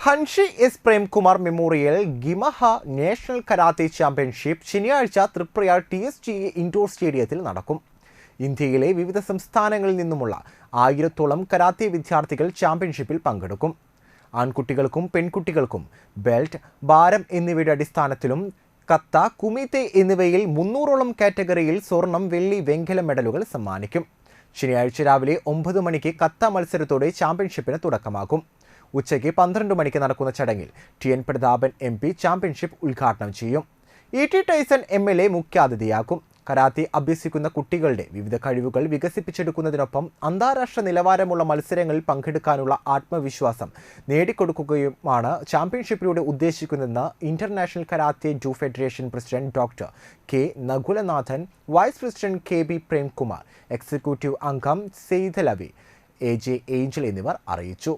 ഹൻഷി S Premkumar memorial ഗിമഹ national karate championship ശനിയാഴ്ച Tripura TSGA indoor സ്റ്റേഡിയത്തിൽ നടക്കും. ഇന്ത്യയിലെ വിവിധ സംസ്ഥാനങ്ങളിൽ നിന്നുമുള്ള 1000-ഓളം കരാത്തെ വിദ്യാർത്ഥികൾ ചാമ്പ്യൻഷിപ്പിൽ പങ്കെടുക്കും. ആൺകുട്ടികൾക്കും പെൺകുട്ടികൾക്കും ബെൽറ്റ്, ഭാരം എന്നിവയുടെ അടിസ്ഥാനത്തിലും കത്ത, കുമിത്തെ എന്നിവയിൽ 300-ഓളം കാറ്റഗറിയിൽ സ്വർണം, വെള്ളി, വെങ്കല മെഡലുകൾ സമ്മാനിക്കും. ശനിയാഴ്ച രാവിലെ 9 മണിക്ക് കത്ത മത്സരത്തോടെ ചാമ്പ്യൻഷിപ്പിന് തുടക്കമാകും. ഉച്ചയ്ക്ക് 12 മണിക്ക് നടക്കുന്ന ചടങ്ങിൽ TN പ്രതാപൻ MP ചാമ്പ്യൻഷിപ്പ് ഉദ്ഘാടനം ചെയ്യും. ET ടൈസൺ MLA മുഖ്യാതിഥിയാകും. കരാത്തെ അഭ്യസിക്കുന്ന കുട്ടികളുടെ വിവിധ കഴിവുകൾ വികസിപ്പിച്ചെടുക്കുന്നതിനൊപ്പം അന്താരാഷ്ട്ര നിലവാരമുള്ള മത്സരങ്ങളിൽ പങ്കെടുക്കാനുള്ള ആത്മവിശ്വാസം നേടിക്കൊടുക്കുകയുമാണ് ചാമ്പ്യൻഷിപ്പിലൂടെ ഉദ്ദേശിക്കുന്നതെന്ന് international karate do federation president doctor K. Nakulanathan, vice president KB Premkumar, executive അംഗം സെയ്തലവി, AJ ഏഞ്ചൽ എന്നിവർ അറിയിച്ചു.